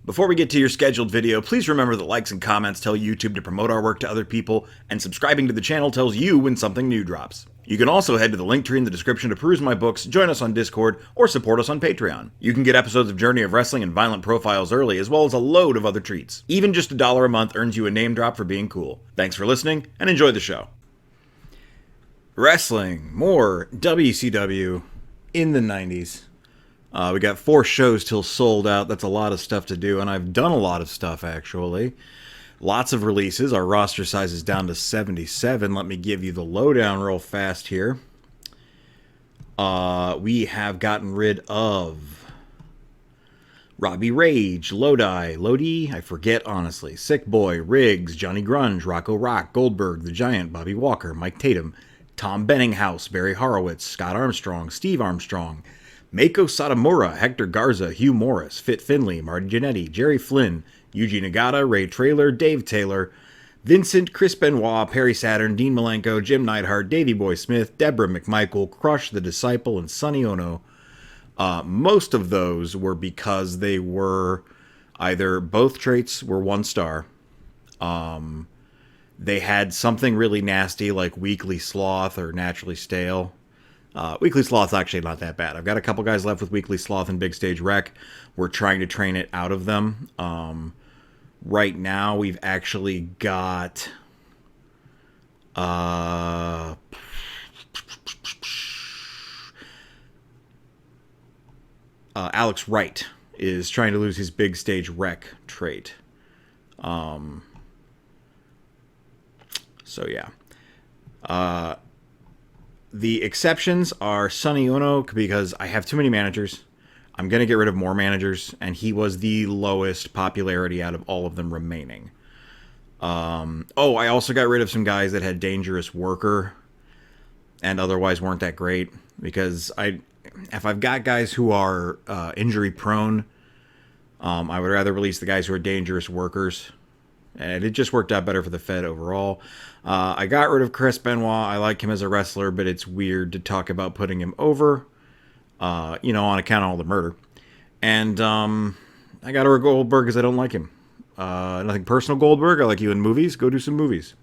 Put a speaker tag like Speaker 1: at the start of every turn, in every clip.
Speaker 1: Before we get to your scheduled video, please remember that likes and comments tell YouTube to promote our work to other people, and subscribing to the channel tells you when something new drops. You can also head to the link tree in the description to peruse my books, join us on Discord, or support us on Patreon. You can get episodes of Journey of Wrestling and Violent Profiles early, as well as a load of other treats. Even just $1 a month earns you a name drop for being cool. Thanks for listening, and enjoy the show. Wrestling, more WCW in the 90s. We got 4 shows till sold out. That's a lot of stuff to do, and I've done a lot of stuff, actually. Lots of releases. Our roster size is down to 77. Let me give you the lowdown real fast here. We have gotten rid of Robbie Rage, Lodi, I forget honestly, Sick Boy, Riggs, Johnny Grunge, Rocco Rock, Goldberg, The Giant, Bobby Walker, Mike Tatum, Tom Benninghouse, Barry Horowitz, Scott Armstrong, Steve Armstrong, Mako Satomura, Hector Garza, Hugh Morris, Fit Finley, Marty Jannetty, Jerry Flynn, Yuji Nagata, Ray Traylor, Dave Taylor, Vincent, Chris Benoit, Perry Saturn, Dean Malenko, Jim Neidhart, Davey Boy Smith, Deborah McMichael, Crush the Disciple, and Sonny Ono. Most of those were because they were either both traits were 1 star. They had something really nasty like Weekly Sloth or Naturally Stale. Weekly Sloth's actually not that bad. I've got a couple guys left with Weekly Sloth and Big Stage Wreck. We're trying to train it out of them. Right now, we've actually got Alex Wright is trying to lose his Big Stage Wreck trait. So yeah. The exceptions are Sonny Ono, because I have too many managers. I'm going to get rid of more managers, and he was the lowest popularity out of all of them remaining. I also got rid of some guys that had Dangerous Worker and otherwise weren't that great, because if I've got guys who are injury prone, I would rather release the guys who are Dangerous Workers. And it just worked out better for the Fed overall. I got rid of Chris Benoit. I like him as a wrestler, but it's weird to talk about putting him over, on account of all the murder. And I got rid of Goldberg because I don't like him. Nothing personal, Goldberg. I like you in movies. Go do some movies.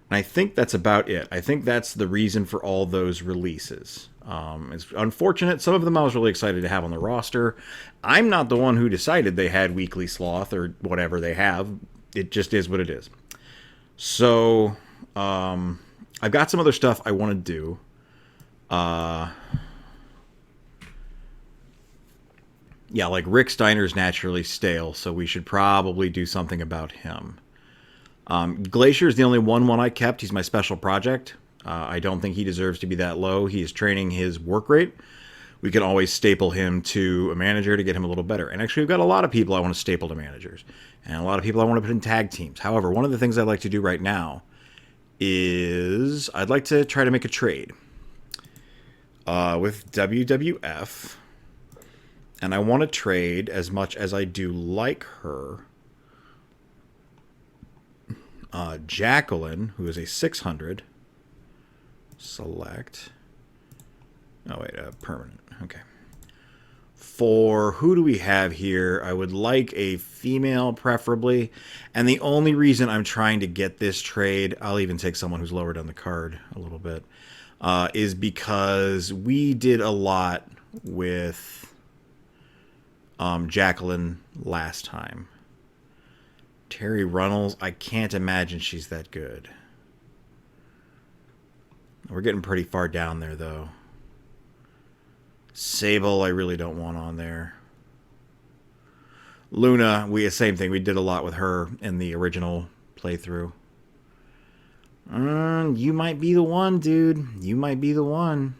Speaker 1: And I think that's about it. I think that's the reason for all those releases. It's unfortunate. Some of them I was really excited to have on the roster. I'm not the one who decided they had Weekly Sloth or whatever they have. It just is what it is. So, I've got some other stuff I want to do. Yeah, like Rick Steiner's naturally stale, so we should probably do something about him. Glacier is the only one I kept. He's my special project. I don't think he deserves to be that low. He is training his work rate. We can always staple him to a manager to get him a little better. And actually, we've got a lot of people I want to staple to managers. And a lot of people I want to put in tag teams. However, one of the things I'd like to do right now is I'd like to try to make a trade with WWF. And I want to trade, as much as I do like her, Jacqueline, who is a 600. Select. Oh, wait, permanent. Okay. For who do we have here? I would like a female, preferably. And the only reason I'm trying to get this trade, I'll even take someone who's lower down the card a little bit, is because we did a lot with Jacqueline last time. Terry Runnels, I can't imagine she's that good. We're getting pretty far down there, though. Sable, I really don't want on there. Luna, same thing. We did a lot with her in the original playthrough. You might be the one, dude. You might be the one.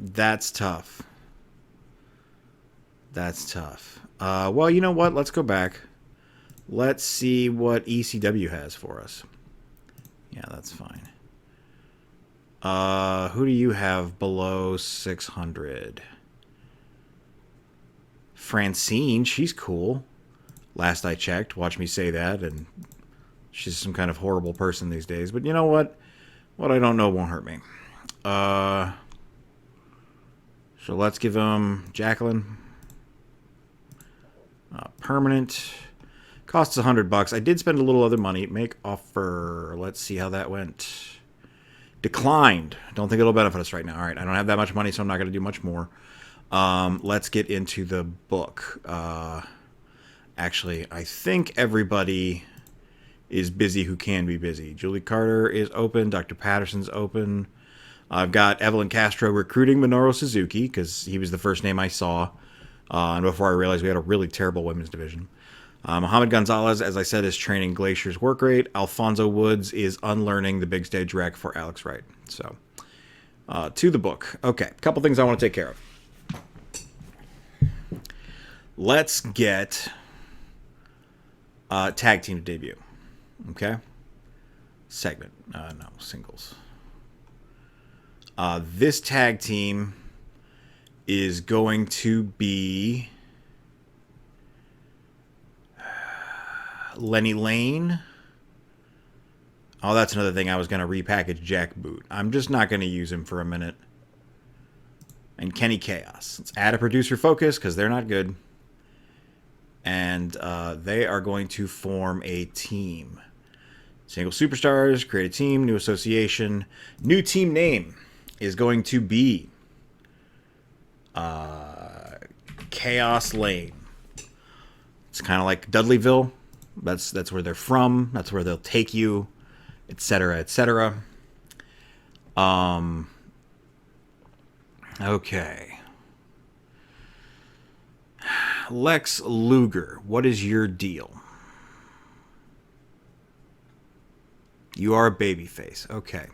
Speaker 1: That's tough. That's tough. Well, you know what? Let's go back. Let's see what ECW has for us. Yeah, that's fine. Who do you have below 600? Francine, she's cool. Last I checked, watch me say that, and she's some kind of horrible person these days. But you know what? What I don't know won't hurt me. So let's give him Jacqueline. Permanent. Costs $100. I did spend a little other money. Make offer. Let's see how that went. Declined. Don't think it'll benefit us right now. All right, I don't have that much money, so I'm not going to do much more. Let's get into the book. Actually, I think everybody is busy who can be busy. Julie Carter is open. Dr. Patterson's open. I've got Evelyn Castro recruiting Minoru Suzuki because he was the first name I saw. And before I realized we had a really terrible women's division. Muhammad Gonzalez, as I said, is training Glacier's work rate. Alfonso Woods is unlearning the big stage rec for Alex Wright. So, to the book. Okay, a couple things I want to take care of. Let's get tag team debut. Okay? Segment. No, singles. This tag team is going to be Lanny Lane. Oh, that's another thing. I was going to repackage Jack Boot. I'm just not going to use him for a minute. And Kenny Chaos. Let's add a producer focus because they're not good. And they are going to form a team. Single superstars, create a team, new association. New team name is going to be Kaos Lane. It's kind of like Dudleyville. That's where they're from. That's where they'll take you, etc., etc. Okay. Lex Luger, what is your deal? You are a babyface. Okay.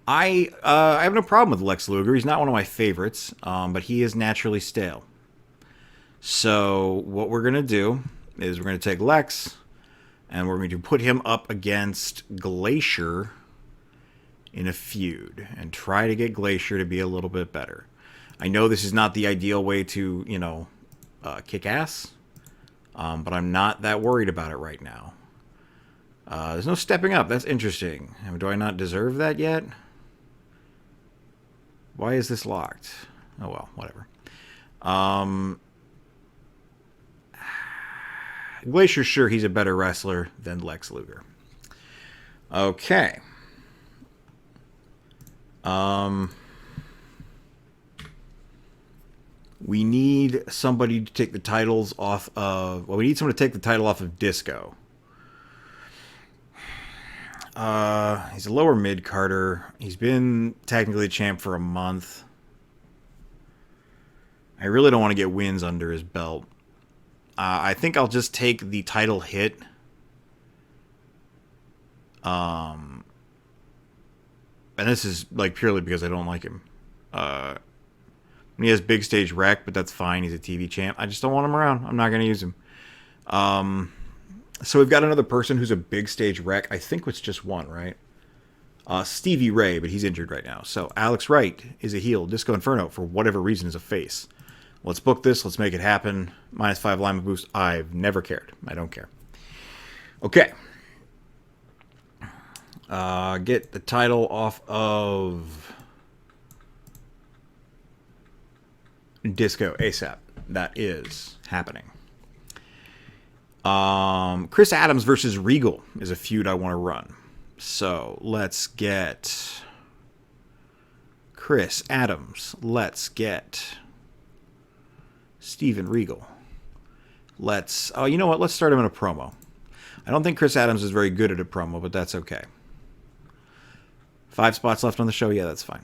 Speaker 1: I have no problem with Lex Luger. He's not one of my favorites, but he is naturally stale. So what we're going to do is we're going to take Lex, and we're going to put him up against Glacier in a feud and try to get Glacier to be a little bit better. I know this is not the ideal way to, kick ass, but I'm not that worried about it right now. There's no stepping up. That's interesting. Do I not deserve that yet? Why is this locked? Oh, well, whatever. Glacier's sure he's a better wrestler than Lex Luger. Okay. We need somebody to take the titles off of... Well, we need someone to take the title off of Disco. He's a lower mid-carder. He's been technically champ for a month. I really don't want to get wins under his belt. I think I'll just take the title hit. And this is purely because I don't like him. He has big stage rec, but that's fine. He's a TV champ. I just don't want him around. I'm not going to use him. So we've got another person who's a big stage rec. I think it's just one, right? Stevie Ray, but he's injured right now. So Alex Wright is a heel. Disco Inferno, for whatever reason, is a face. Let's book this. Let's make it happen. -5 Lima boost. I've never cared. I don't care. Okay. Get the title off of Disco ASAP. That is happening. Chris Adams versus Regal is a feud I want to run. So let's get Chris Adams. Let's get Steven Regal. Oh, you know what? Let's start him in a promo. I don't think Chris Adams is very good at a promo, but that's okay. 5 spots left on the show. Yeah, that's fine.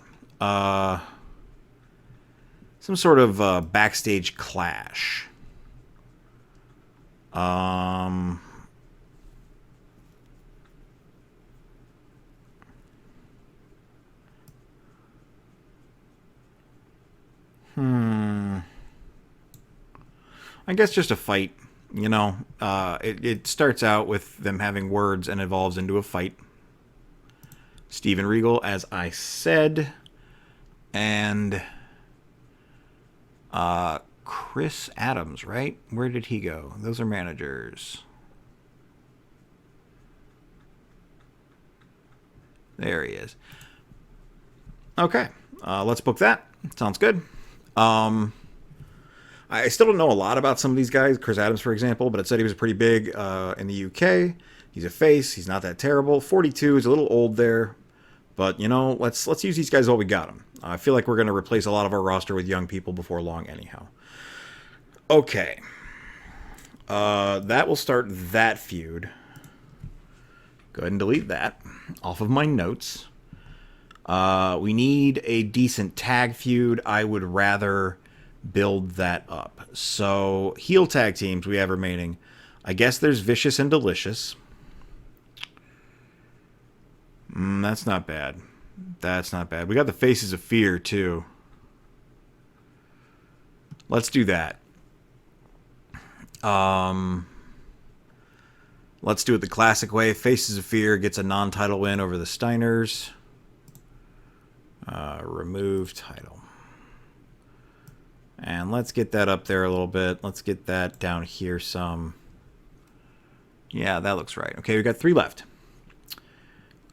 Speaker 1: Some sort of backstage clash. I guess just a fight, it starts out with them having words and evolves into a fight. Steven Regal, as I said, and Chris Adams, right? Where did he go? Those are managers. There he is. Okay, let's book that. Sounds good. I still don't know a lot about some of these guys. Chris Adams, for example, but it said he was pretty big in the UK. He's a face. He's not that terrible. 42 is a little old there, but you know, let's use these guys while we got them. I feel like we're going to replace a lot of our roster with young people before long, anyhow. Okay, that will start that feud. Go ahead and delete that off of my notes. We need a decent tag feud. I would rather build that up. So, heel tag teams we have remaining. I guess there's Vicious and Delicious. That's not bad. That's not bad. We got the Faces of Fear, too. Let's do that. Let's do it the classic way. Faces of Fear gets a non-title win over the Steiners. Remove title. And let's get that up there a little bit. Let's get that down here some. Yeah, that looks right. Okay, we got 3 left.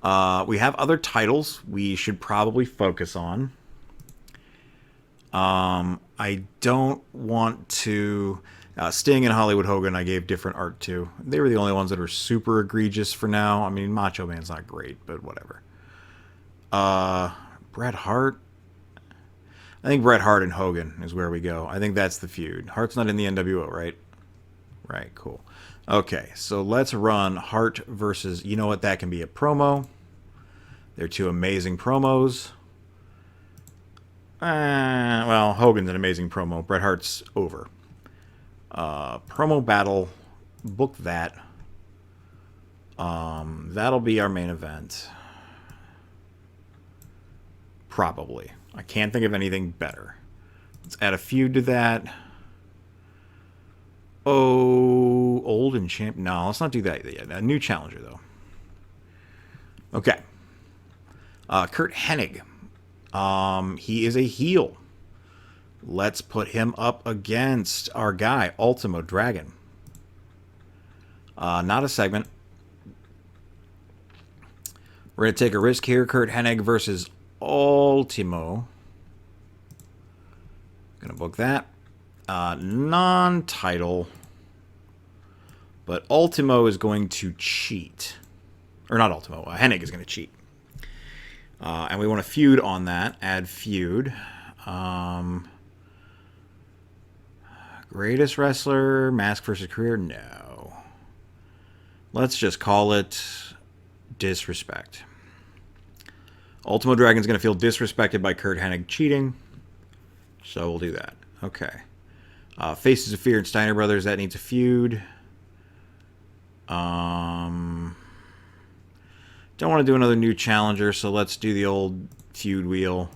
Speaker 1: We have other titles we should probably focus on. I don't want to... Sting and Hollywood Hogan I gave different art to. They were the only ones that were super egregious for now. I mean, Macho Man's not great, but whatever. Bret Hart? I think Bret Hart and Hogan is where we go. I think that's the feud. Hart's not in the NWO, right? Right, cool. Okay, so let's run Hart versus... You know what? That can be a promo. They're 2 amazing promos. Well, Hogan's an amazing promo. Bret Hart's over. Promo battle. Book that. That'll be our main event. Probably. I can't think of anything better. Let's add a feud to that. Oh, old and champ. No, let's not do that yet. A new challenger, though. Okay. Kurt Hennig. He is a heel. Let's put him up against our guy, Ultimo Dragon. Not a segment. We're going to take a risk here. Kurt Hennig versus Ultimo. Gonna book that. Non-title. But Ultimo is going to cheat. Or not Ultimo. Hennig is going to cheat. And we want to feud on that. Add feud. Greatest wrestler. Mask versus career. No. Let's just call it disrespect. Ultimo Dragon's going to feel disrespected by Kurt Hennig cheating. So we'll do that. Okay. Faces of Fear and Steiner Brothers. That needs a feud. Don't want to do another new challenger, so let's do the old feud wheel.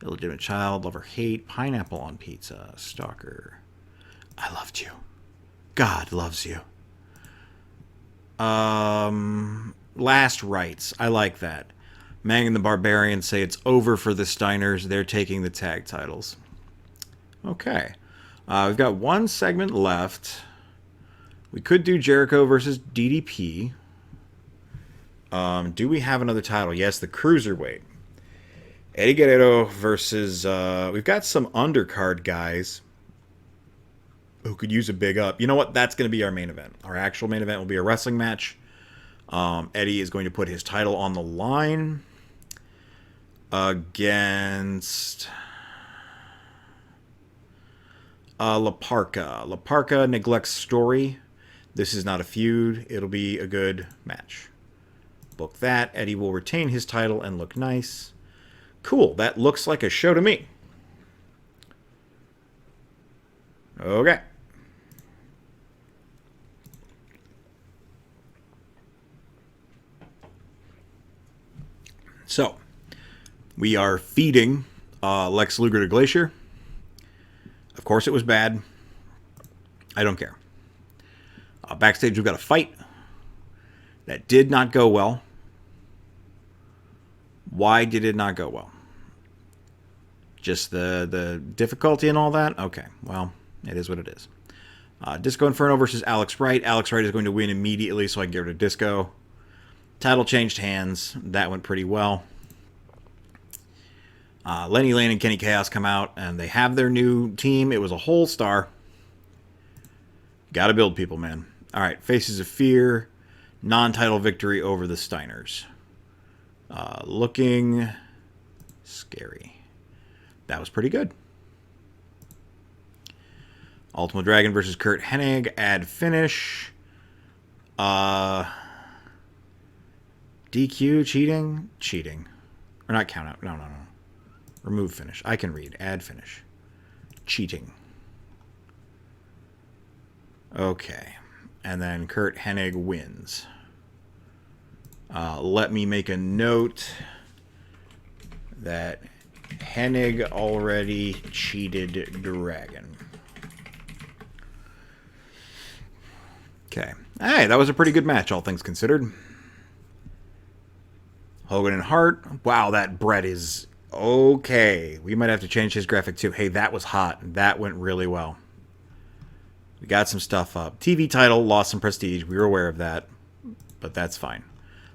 Speaker 1: Illegitimate Child. Love or Hate. Pineapple on Pizza. Stalker. I loved you. God loves you. Last Rights. I like that. Mang and the Barbarians say it's over for the Steiners. They're taking the tag titles. Okay. We've got 1 segment left. We could do Jericho versus DDP. Do we have another title? Yes, the Cruiserweight. Eddie Guerrero versus... we've got some undercard guys who could use a big up. You know what? That's going to be our main event. Our actual main event will be a wrestling match. Eddie is going to put his title on the line against La Parka. La Parka neglects Story. This is not a feud. It'll be a good match. Book that. Eddie will retain his title and look nice. Cool. That looks like a show to me. Okay. So, we are feeding Lex Luger to Glacier. Of course it was bad. I don't care. Backstage we've got a fight. That did not go well. Why did it not go well? Just the difficulty and all that? Okay, well, it is what it is. Disco Inferno versus Alex Wright. Alex Wright is going to win immediately, so I can get rid of Disco. Title changed hands. That went pretty well. Lanny Lane and Kenny Kaos come out, and they have their new team. It was a whole star. Gotta build people, man. All right, Faces of Fear, non-title victory over the Steiners. Looking scary. That was pretty good. Ultimate Dragon versus Curt Hennig, add finish. DQ, cheating? Cheating. Or not count out. No. Remove finish. I can read. Add finish. Cheating. Okay. And then Curt Hennig wins. Let me make a note that Hennig already cheated Dragon. Okay. Hey, that was a pretty good match, all things considered. Hogan and Hart. Wow, that Bret is okay. We might have to change his graphic too. Hey, that was hot. That went really well. We got some stuff up. TV title, lost some prestige. We were aware of that. But that's fine.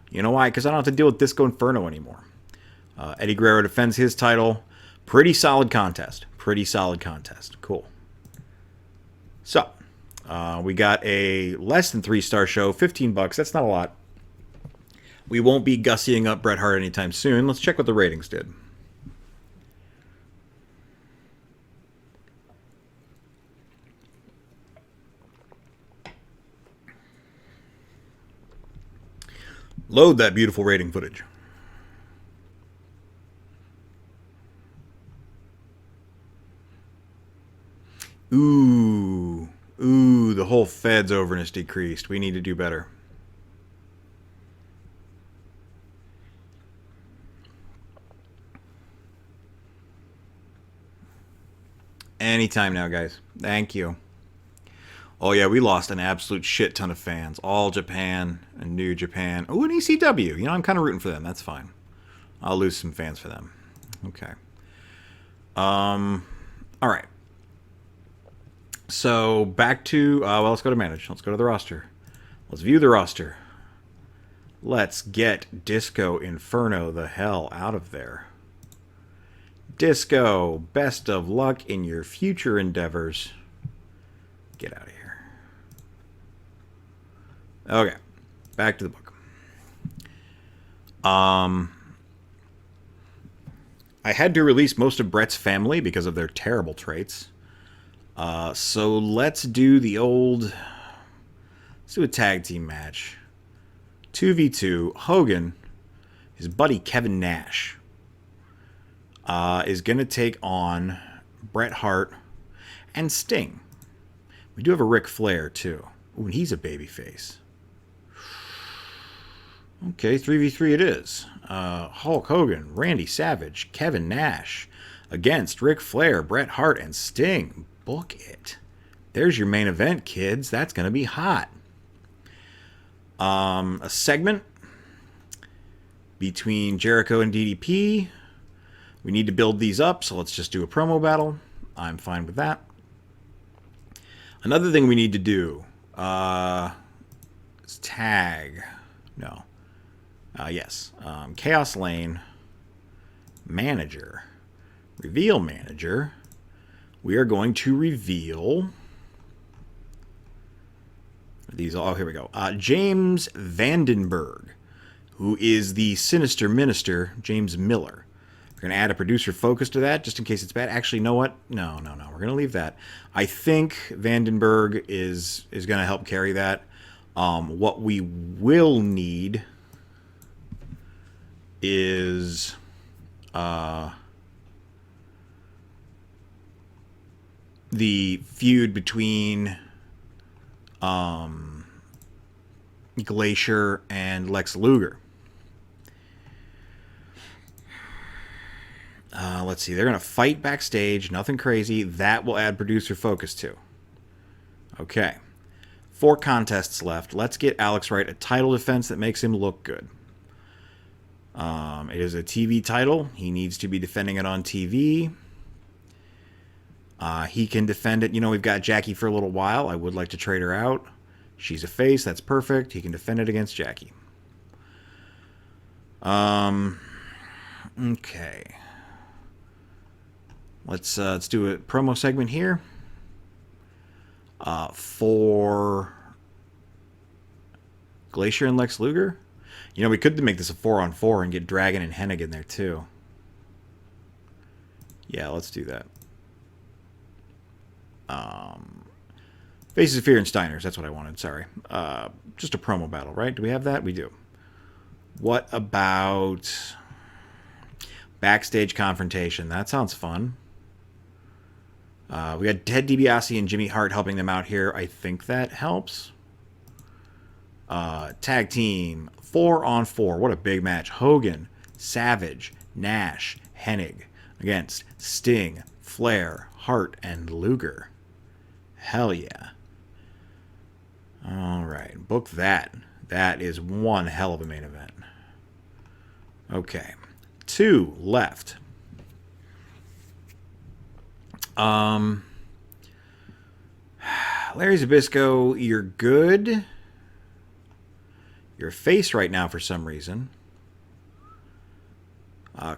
Speaker 1: You know why? Because I don't have to deal with Disco Inferno anymore. Eddie Guerrero defends his title. Pretty solid contest. Cool. So, we got a less than 3-star show. $15. That's not a lot. We won't be gussying up Bret Hart anytime soon. Let's check what the ratings did. Load that beautiful rating footage. Ooh, the whole Fed's overness decreased. We need to do better. Anytime now, guys. Thank you. Oh, yeah, we lost an absolute shit ton of fans. All Japan and New Japan. Oh, and ECW. You know, I'm kind of rooting for them. That's fine. I'll lose some fans for them. Okay. All right. So, back to... well, let's go to manage. Let's go to the roster. Let's view the roster. Let's get Disco Inferno the hell out of there. Disco, best of luck in your future endeavors. Get out of here. Okay, back to the book. I had to release most of Bret's family because of their terrible traits. So let's do the old... Let's do a tag team match. 2v2. Hogan, his buddy Kevin Nash, is going to take on Bret Hart and Sting. We do have a Ric Flair, too. Ooh, and he's a babyface. Okay, 3v3 it is. Hulk Hogan, Randy Savage, Kevin Nash against Ric Flair, Bret Hart, and Sting. Book it. There's your main event, kids. That's going to be hot. A segment between Jericho and DDP. We need to build these up, so let's just do a promo battle. I'm fine with that. Another thing we need to do is tag. No. Yes. Kaos Lane. Manager. Reveal manager. We are going to reveal... These. Oh, here we go. James Vandenberg, who is the Sinister Minister, James Miller. We're going to add a producer focus to that, just in case it's bad. Actually, you know what? No. We're going to leave that. I think Vandenberg is going to help carry that. What we will need is the feud between Glacier and Lex Luger. Let's see. They're going to fight backstage. Nothing crazy. That will add producer focus to. Okay. 4 contests left. Let's get Alex Wright a title defense that makes him look good. It is a TV title. He needs to be defending it on TV. He can defend it. You know, we've got Jackie for a little while. I would like to trade her out. She's a face. That's perfect. He can defend it against Jackie. Okay. Let's do a promo segment here. For Glacier and Lex Luger. You know, we could make this a 4-on-4 and get Dragon and Hennig in there too. Yeah, let's do that. Faces of Fear and Steiners. That's what I wanted. Sorry. Just a promo battle, right? Do we have that? We do. What about backstage confrontation? That sounds fun. We got Ted DiBiase and Jimmy Hart helping them out here. I think that helps. Tag team 4-on-4. What a big match. Hogan, Savage, Nash, Hennig against Sting, Flair, Hart, and Luger. Hell yeah. All right. Book that. That is one hell of a main event. Okay. 2 left. Larry Zbyszko, you're good. You're a face right now for some reason.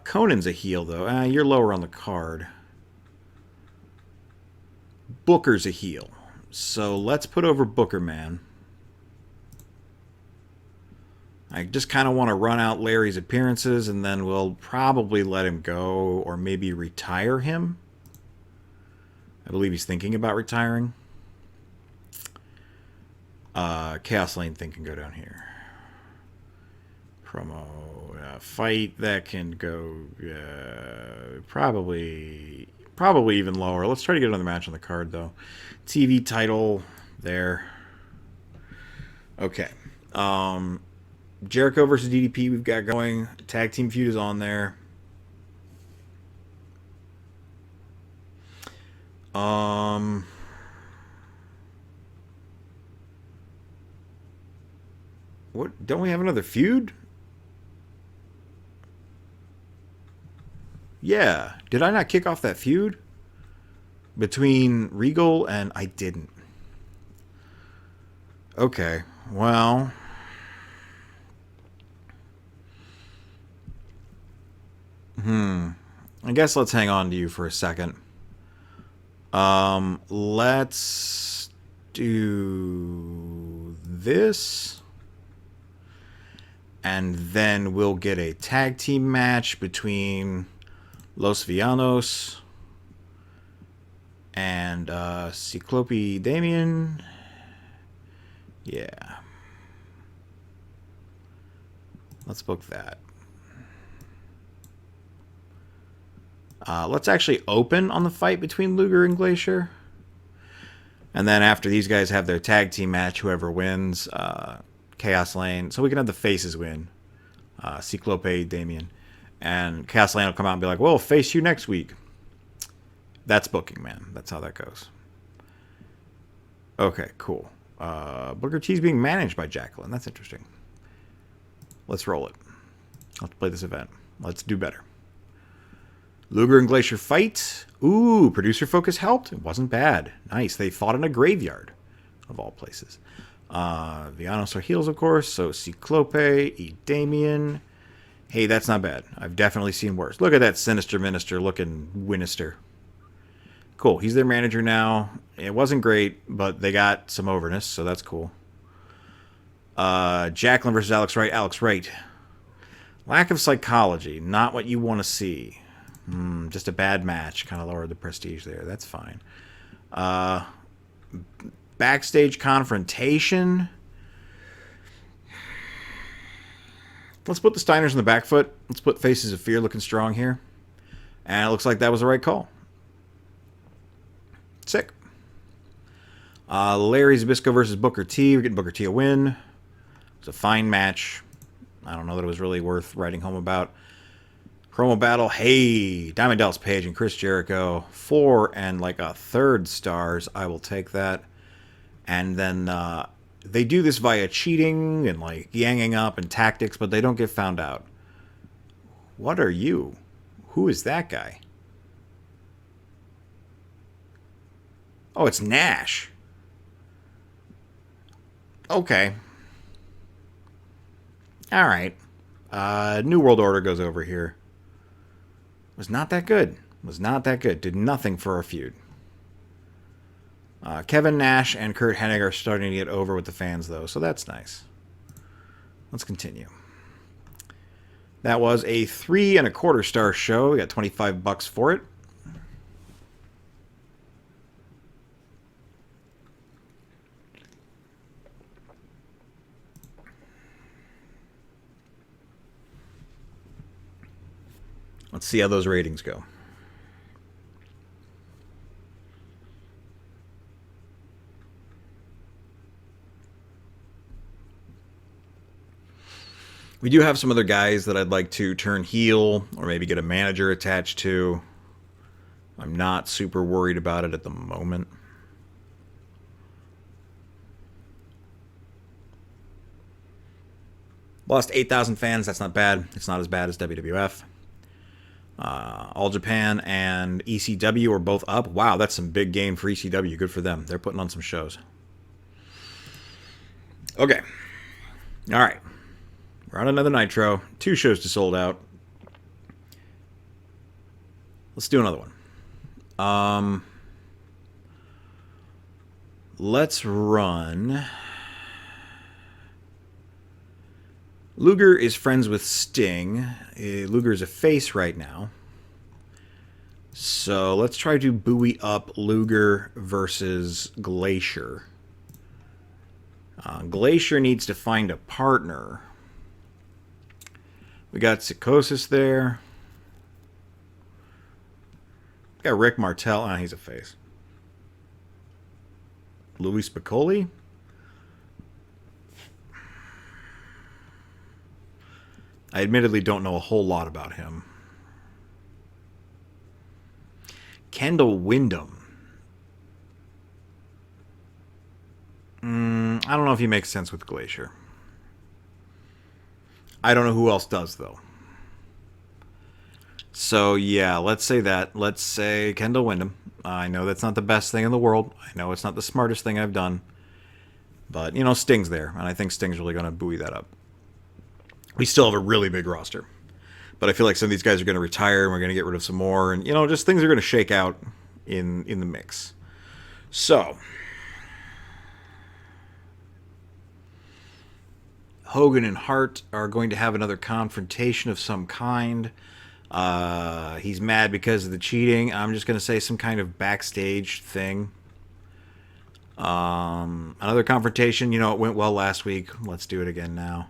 Speaker 1: Conan's a heel, though. You're lower on the card. Booker's a heel. So let's put over Booker, man. I just kind of want to run out Larry's appearances, and then we'll probably let him go or maybe retire him. I believe he's thinking about retiring. Kaos Lane thing can go down here. Promo. Fight that can go probably even lower. Let's try to get another match on the card, though. TV title there. Okay. Jericho versus DDP we've got going. Tag team feud is on there. What? Don't we have another feud? Yeah. Did I not kick off that feud? Between Regal and... I didn't. Okay. Well... I guess let's hang on to you for a second. Let's do this. And then we'll get a tag team match between Los Villanos and Cyclope Damien. Yeah. Let's book that. Let's actually open on the fight between Luger and Glacier. And then after these guys have their tag team match, whoever wins, Kaos Lane. So we can have the faces win. Cyclope, Damien. And Kaos Lane will come out and be like, well, face you next week. That's booking, man. That's how that goes. Okay, cool. Booker T's being managed by Jacqueline. That's interesting. Let's roll it. Let's play this event. Let's do better. Luger and Glacier fight. Ooh, producer focus helped. It wasn't bad. Nice. They fought in a graveyard, of all places. Villanos are heels, of course. So Cyclope, Damien. Hey, that's not bad. I've definitely seen worse. Look at that Sinister Minister looking Winister. Cool. He's their manager now. It wasn't great, but they got some overness, so that's cool. Jacqueline versus Alex Wright. Alex Wright. Lack of psychology. Not what you want to see. Just a bad match. Kind of lowered the prestige there. That's fine. Backstage confrontation. Let's put the Steiners in the back foot. Let's put Faces of Fear looking strong here. And it looks like that was the right call. Sick. Larry Zbyszko versus Booker T. We're getting Booker T a win. It was a fine match. I don't know that it was really worth writing home about. Promo battle. Hey, Diamond Dallas Page and Chris Jericho. 4 1/3 stars. I will take that. And then they do this via cheating and ganging up and tactics, but they don't get found out. What are you? Who is that guy? Oh, it's Nash. Okay. All right. New World Order goes over here. Was not that good. Was not that good. Did nothing for our feud. Kevin Nash and Curt Hennig are starting to get over with the fans, though, so that's nice. Let's continue. That was a 3 1/4 star show. We got $25 for it. Let's see how those ratings go. We do have some other guys that I'd like to turn heel or maybe get a manager attached to. I'm not super worried about it at the moment. Lost 8,000 fans. That's not bad. It's not as bad as WWF. All Japan and ECW are both up. Wow, that's some big gain for ECW. Good for them. They're putting on some shows. Okay. All right. We're on another Nitro. 2 shows to sold out. Let's do another one. Let's run. Luger is friends with Sting. Luger is a face right now. So let's try to buoy up Luger versus Glacier. Glacier needs to find a partner. We got Psychosis there. We got Rick Martel. Ah, he's a face. Louis Spicolli. I admittedly don't know a whole lot about him. Kendall Windham. I don't know if he makes sense with Glacier. I don't know who else does, though. So, yeah, let's say that. Let's say Kendall Windham. I know that's not the best thing in the world. I know it's not the smartest thing I've done. But, you know, Sting's there, and I think Sting's really going to buoy that up. We still have a really big roster. But I feel like some of these guys are going to retire, and we're going to get rid of some more. And, you know, just things are going to shake out in the mix. So, Hogan and Hart are going to have another confrontation of some kind. He's mad because of the cheating. I'm just going to say some kind of backstage thing. Another confrontation. You know, it went well last week. Let's do it again now.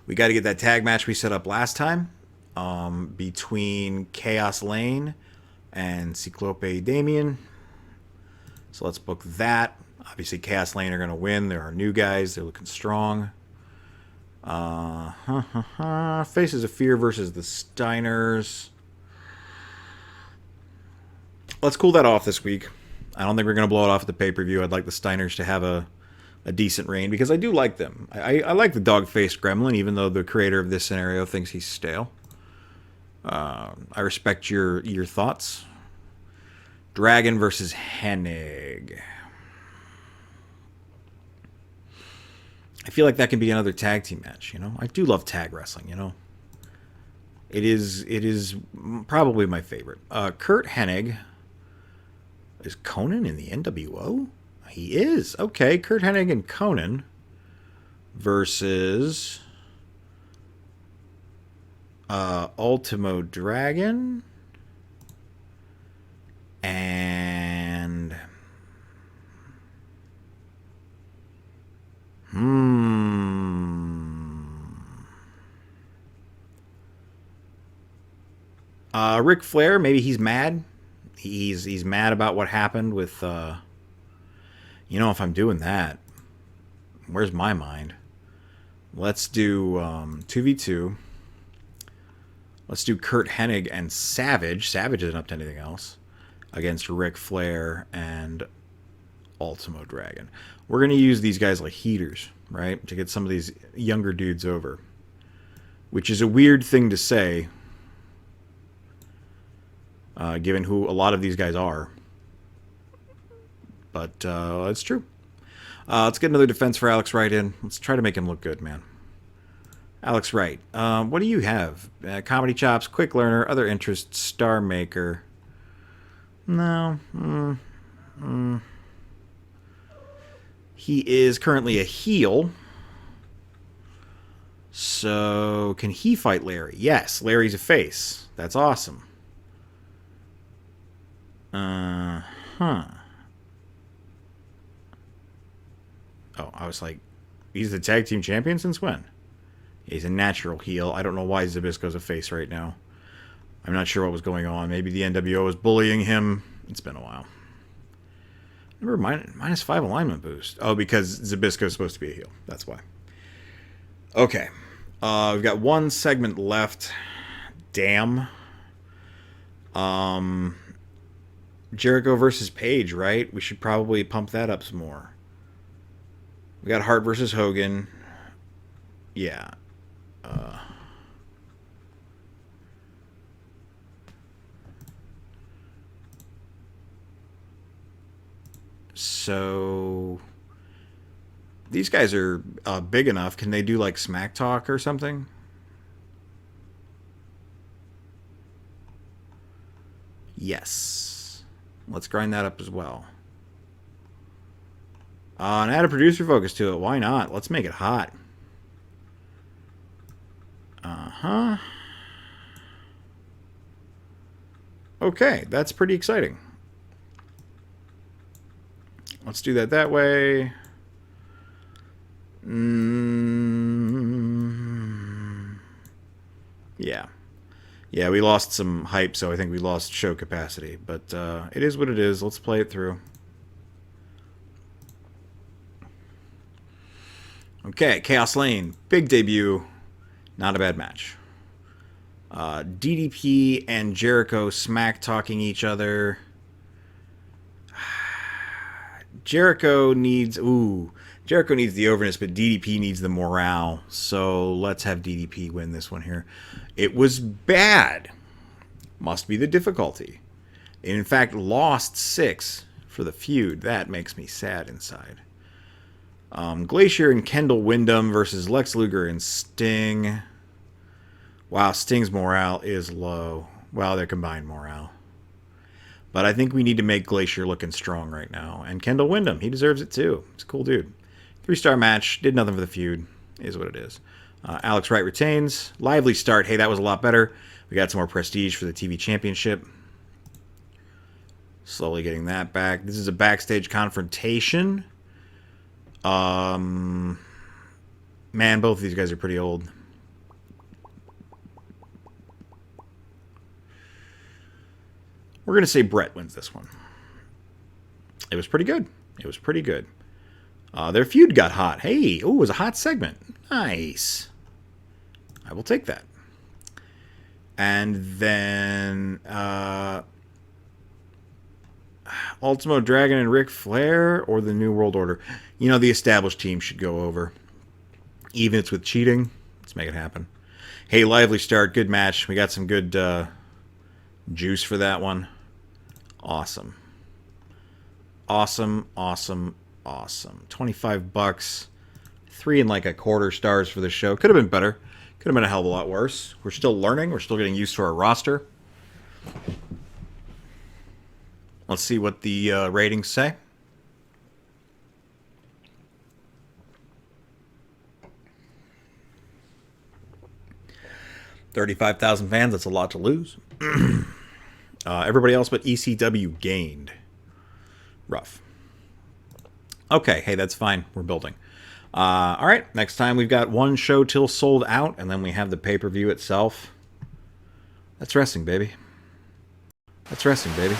Speaker 1: We got to get that tag match we set up last time between Kaos Lane and Cyclope Damien. So let's book that. Obviously, Kaos Lane are going to win. There are new guys. They're looking strong. Faces of Fear versus the Steiners. Let's cool that off this week. I don't think we're going to blow it off at the pay-per-view. I'd like the Steiners to have a decent reign because I do like them. I like the dog-faced gremlin, even though the creator of this scenario thinks he's stale. I respect your thoughts. Dragon versus Hennig. I feel like that can be another tag team match, you know? I do love tag wrestling, you know? It is probably my favorite. Curt Hennig. Is Conan in the NWO? He is. Okay, Curt Hennig and Conan versus Ultimo Dragon and Ric Flair. Maybe he's mad. He's mad about what happened with you know, if I'm doing that, where's my mind? Let's do 2v2. Let's do Curt Hennig and Savage. Savage isn't up to anything else. Against Ric Flair and Ultimo Dragon. We're going to use these guys like heaters, right? To get some of these younger dudes over. Which is a weird thing to say, given who a lot of these guys are. But it's true. Let's get another defense for Alex Wright in. Let's try to make him look good, man. Alex Wright. What do you have? Comedy chops, quick learner, other interests, star maker. No. He is currently a heel. So, can he fight Larry? Yes, Larry's a face. That's awesome. Oh, I was like, he's the tag team champion since when? He's a natural heel. I don't know why Zbyszko's a face right now. I'm not sure what was going on. Maybe the NWO was bullying him. It's been a while. Remember, -5 alignment boost. Oh, because Zbyszko's supposed to be a heel. That's why. Okay. We've got one segment left. Damn. Jericho versus Page, right? We should probably pump that up some more. We got Hart versus Hogan. Yeah. So these guys are big enough. Can they do like smack talk or something? Yes. Let's grind that up as well. And add a producer focus to it. Why not? Let's make it hot. Okay, that's pretty exciting. Let's do that way. Yeah. Yeah, we lost some hype, so I think we lost show capacity. But it is what it is. Let's play it through. Okay, Kaos Lane. Big debut. Not a bad match. DDP and Jericho smack-talking each other. Jericho needs the overness, but DDP needs the morale. So let's have DDP win this one here. It was bad. Must be the difficulty. It, in fact, lost 6 for the feud. That makes me sad inside. Glacier and Kendall Windham versus Lex Luger and Sting. Wow, Sting's morale is low. Well, their combined morale. But I think we need to make Glacier looking strong right now. And Kendall Windham, he deserves it too. He's a cool dude. 3-star match, did nothing for the feud. Is what it is. Alex Wright retains. Lively start. Hey, that was a lot better. We got some more prestige for the TV championship. Slowly getting that back. This is a backstage confrontation. Man, both of these guys are pretty old. We're going to say Bret wins this one. It was pretty good. It was pretty good. Their feud got hot. Hey, oh, it was a hot segment. Nice. I will take that. And then Ultimo Dragon and Ric Flair or the New World Order. You know, the established team should go over. Even if it's with cheating. Let's make it happen. Hey, lively start. Good match. We got some good juice for that one. Awesome. Awesome, awesome, awesome. $25. 3 1/4 stars for the show. Could have been better. Could have been a hell of a lot worse. We're still learning. We're still getting used to our roster. Let's see what the ratings say. $35,000 fans. That's a lot to lose. Everybody else but ECW gained. Rough. Okay, hey, that's fine. We're building. All right, next time we've got one show till sold out, and then we have the pay-per-view itself. That's wrestling, baby. That's wrestling, baby.